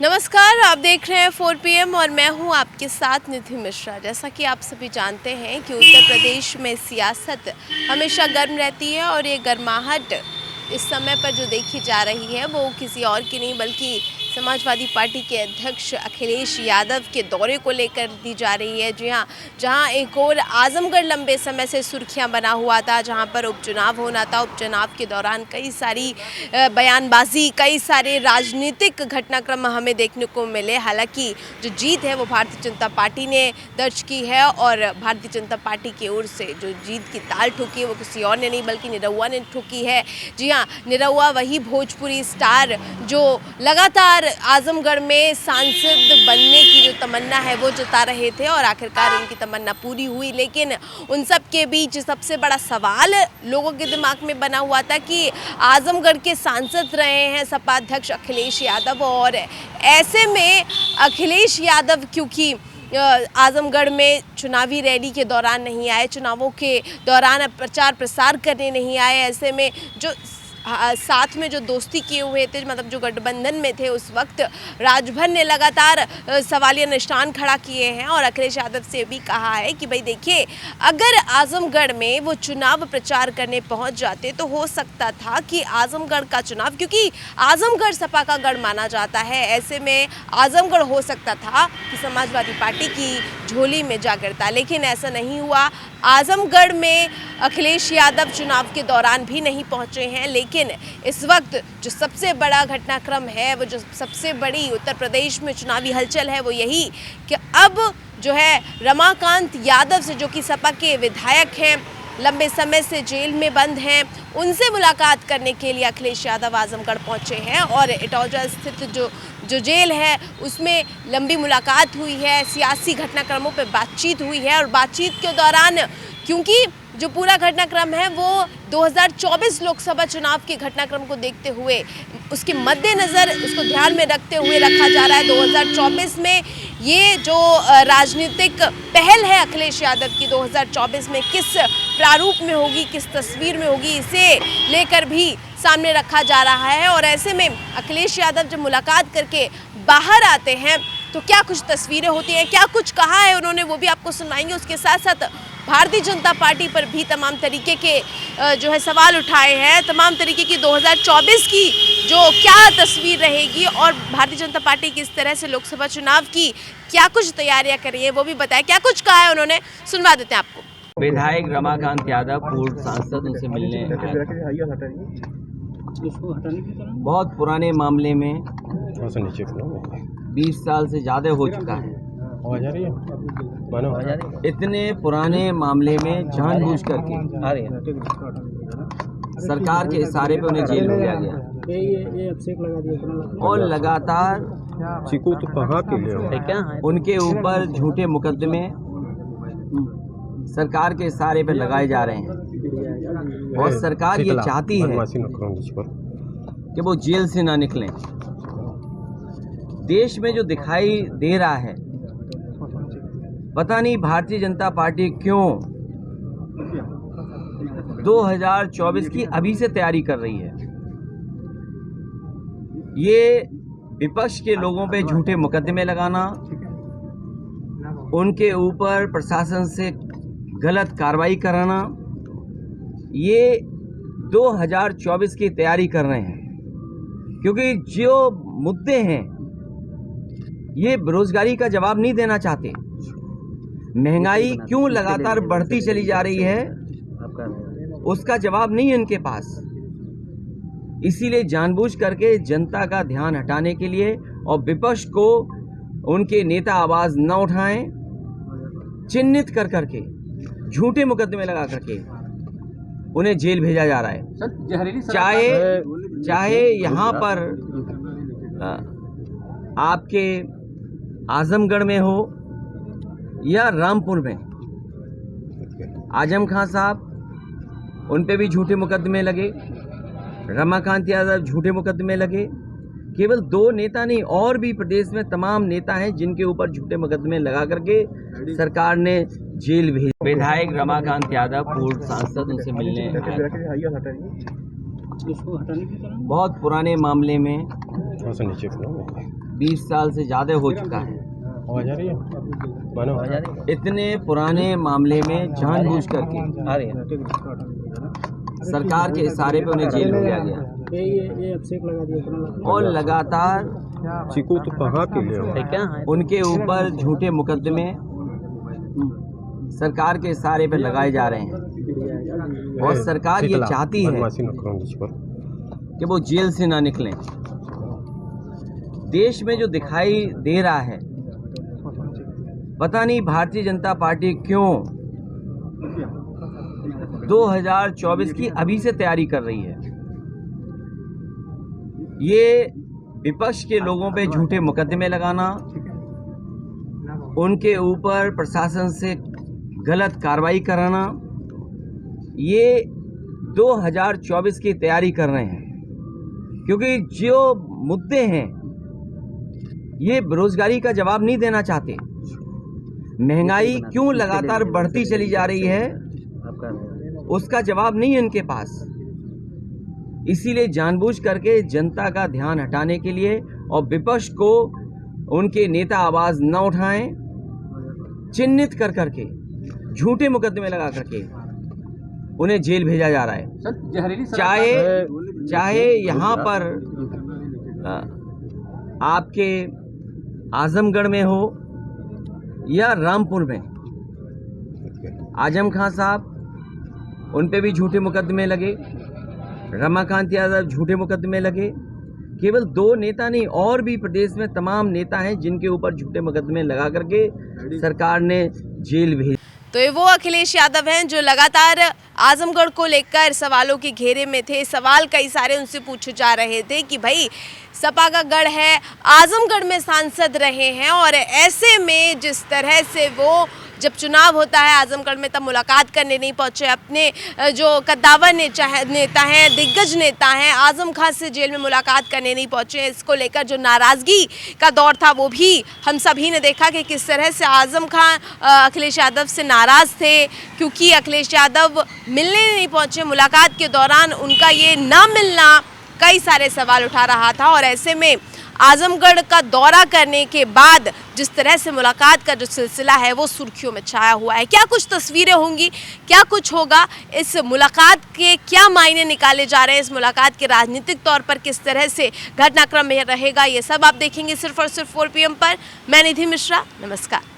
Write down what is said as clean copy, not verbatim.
नमस्कार, आप देख रहे हैं 4 PM और मैं हूं आपके साथ निधि मिश्रा। जैसा कि आप सभी जानते हैं कि उत्तर प्रदेश में सियासत हमेशा गर्म रहती है और ये गर्माहट इस समय पर जो देखी जा रही है वो किसी और की नहीं बल्कि समाजवादी पार्टी के अध्यक्ष अखिलेश यादव के दौरे को लेकर दी जा रही है। जी हाँ, जहां एक और आजमगढ़ लंबे समय से सुर्खियां बना हुआ था, जहां पर उपचुनाव होना था। उपचुनाव के दौरान कई सारी बयानबाजी, कई सारे राजनीतिक घटनाक्रम हमें देखने को मिले। हालांकि जो जीत है वो भारतीय जनता पार्टी ने दर्ज की है और भारतीय जनता पार्टी की ओर से जो जीत की ताल ठोकी है वो किसी और ने नहीं बल्कि निरहुआ ने ठोकी है। जी हाँ, निरहुआ वही भोजपुरी स्टार जो लगातार आजमगढ़ में सांसद बनने की जो तमन्ना है वो जता रहे थे और आखिरकार उनकी तमन्ना पूरी हुई। लेकिन उन सब के बीच सबसे बड़ा सवाल लोगों के दिमाग में बना हुआ था कि आजमगढ़ के सांसद रहे हैं सपा अध्यक्ष अखिलेश यादव, और ऐसे में अखिलेश यादव क्योंकि आजमगढ़ में चुनावी रैली के दौरान नहीं आए, चुनावों के दौरान प्रचार प्रसार करने नहीं आए, ऐसे में जो साथ में जो दोस्ती किए हुए थे, मतलब जो गठबंधन में थे उस वक्त, राजभर ने लगातार सवालिया निशान खड़ा किए हैं और अखिलेश यादव से भी कहा है कि भाई देखिए, अगर आजमगढ़ में वो चुनाव प्रचार करने पहुंच जाते तो हो सकता था कि आजमगढ़ का चुनाव, क्योंकि आजमगढ़ सपा का गढ़ माना जाता है, ऐसे में आजमगढ़ हो सकता था कि समाजवादी पार्टी की झोली में जा गिरता। लेकिन ऐसा नहीं हुआ। आजमगढ़ में अखिलेश यादव चुनाव के दौरान भी नहीं पहुंचे हैं। लेकिन इस वक्त जो सबसे बड़ा घटनाक्रम है, वो जो सबसे बड़ी उत्तर प्रदेश में चुनावी हलचल है वो यही कि अब जो है रमाकांत यादव से, जो कि सपा के विधायक हैं, लंबे समय से जेल में बंद हैं, उनसे मुलाकात करने के लिए अखिलेश यादव आजमगढ़ पहुंचे हैं और इटौजा स्थित जो जेल है उसमें लंबी मुलाकात हुई है, सियासी घटनाक्रमों पर बातचीत हुई है। और बातचीत के दौरान क्योंकि जो पूरा घटनाक्रम है वो 2024 लोकसभा चुनाव के घटनाक्रम को देखते हुए, उसके मद्देनज़र, उसको ध्यान में रखते हुए रखा जा रहा है। 2024 में ये जो राजनीतिक पहल है अखिलेश यादव की 2024 में किस प्रारूप में होगी, किस तस्वीर में होगी, इसे लेकर भी सामने रखा जा रहा है। और ऐसे में अखिलेश यादव जब मुलाकात करके बाहर आते हैं तो क्या कुछ तस्वीरें होती हैं, क्या कुछ कहा है उन्होंने, वो भी आपको सुनाएंगे। उसके साथ साथ भारतीय जनता पार्टी पर भी तमाम तरीके के जो है सवाल उठाए हैं, तमाम तरीके की 2024 की जो क्या तस्वीर रहेगी और भारतीय जनता पार्टी किस तरह से लोकसभा चुनाव की क्या कुछ तैयारियां कर रही है वो भी बताया। क्या कुछ कहा है उन्होंने, सुनवा देते हैं आपको। विधायक रमाकांत यादव पूर्व सांसद उनसे मिलने बहुत पुराने मामले में 20 साल से ज़्यादा हो चुका है। इतने पुराने मामले में जानबूझ करके सरकार के इशारे पे उन्हें जेल भेजा गया और लगातार उनके ऊपर झूठे मुकदमे सरकार के इशारे पे लगाए जा रहे हैं और सरकार ये चाहती है कि वो जेल से ना निकलें। देश में जो दिखाई दे रहा है, पता नहीं भारतीय जनता पार्टी क्यों 2024 की अभी से तैयारी कर रही है। ये विपक्ष के लोगों पे झूठे मुकदमे लगाना, उनके ऊपर प्रशासन से गलत कार्रवाई कराना, ये 2024 की तैयारी कर रहे हैं। क्योंकि जो मुद्दे हैं ये बेरोजगारी का जवाब नहीं देना चाहते। महंगाई क्यों लगातार बढ़ती चली जा रही है उसका जवाब नहीं है इनके पास। इसीलिए जानबूझ करके जनता का ध्यान हटाने के लिए और विपक्ष को उनके नेता आवाज न उठाएं, चिन्हित कर करके झूठे मुकदमे लगा करके उन्हें जेल भेजा जा रहा है। चाहे यहाँ पर आपके आजमगढ़ में हो या रामपुर में। आजम खान साहब, उन पे भी झूठे मुकदमे लगे, रमाकांत यादव झूठे मुकदमे लगे। केवल 2 नेता नहीं, और भी प्रदेश में तमाम नेता हैं जिनके ऊपर झूठे मुकदमे लगा करके सरकार ने जेल भेज। विधायक रमाकांत यादव पूर्व सांसद उनसे मिलने आए। बहुत पुराने मामले में 20 साल से ज़्यादा हो चुका है। इतने पुराने मामले में जानबूझ करके सरकार के इशारे पे उन्हें जेल भेजा गया और लगातार चिकू तो कहाँ के लिए उनके ऊपर झूठे मुकदमे सरकार के इशारे पे लगाए जा रहे हैं और सरकार ये चाहती है कि वो जेल से ना निकलें। देश में जो दिखाई दे रहा है, पता नहीं भारतीय जनता पार्टी क्यों 2024 की अभी से तैयारी कर रही है। ये विपक्ष के लोगों पे झूठे मुकदमे लगाना, उनके ऊपर प्रशासन से गलत कार्रवाई कराना, ये 2024 की तैयारी कर रहे हैं। क्योंकि जो मुद्दे हैं ये बेरोजगारी का जवाब नहीं देना चाहते। महंगाई क्यों लगातार बढ़ती चली जा रही है उसका जवाब नहीं है इनके पास। इसीलिए जानबूझ करके जनता का ध्यान हटाने के लिए और विपक्ष को उनके नेता आवाज न उठाएं, चिन्हित कर करके झूठे मुकदमे लगा करके उन्हें जेल भेजा जा रहा है। चाहे यहाँ पर आपके आजमगढ़ में हो या रामपुर में। आजम खान साहब, उन पे भी झूठे मुकदमे लगे, रमाकांत यादव झूठे मुकदमे लगे। केवल 2 नेता नहीं, और भी प्रदेश में तमाम नेता हैं जिनके ऊपर झूठे मुकदमे लगा करके सरकार ने जेल भेज। तो ये वो अखिलेश यादव हैं जो लगातार आजमगढ़ को लेकर सवालों के घेरे में थे। सवाल कई सारे उनसे पूछे जा रहे थे कि भाई सपा का गढ़ है, आजमगढ़ में सांसद रहे हैं और ऐसे में जिस तरह से वो जब चुनाव होता है आजमगढ़ में तब मुलाकात करने नहीं पहुंचे। अपने जो कद्दावर नेता हैं, दिग्गज नेता हैं, आजम खान से जेल में मुलाकात करने नहीं पहुंचे। इसको लेकर जो नाराज़गी का दौर था वो भी हम सभी ने देखा कि किस तरह से आजम खान अखिलेश यादव से नाराज़ थे, क्योंकि अखिलेश यादव मिलने नहीं पहुंचे। मुलाकात के दौरान उनका ये ना मिलना कई सारे सवाल उठा रहा था और ऐसे में आजमगढ़ का दौरा करने के बाद जिस तरह से मुलाकात का जो सिलसिला है वो सुर्खियों में छाया हुआ है। क्या कुछ तस्वीरें होंगी, क्या कुछ होगा, इस मुलाकात के क्या मायने निकाले जा रहे हैं, इस मुलाकात के राजनीतिक तौर पर किस तरह से घटनाक्रम में रहेगा, ये सब आप देखेंगे सिर्फ और सिर्फ 4 PM पर। मैं निधि मिश्रा, नमस्कार।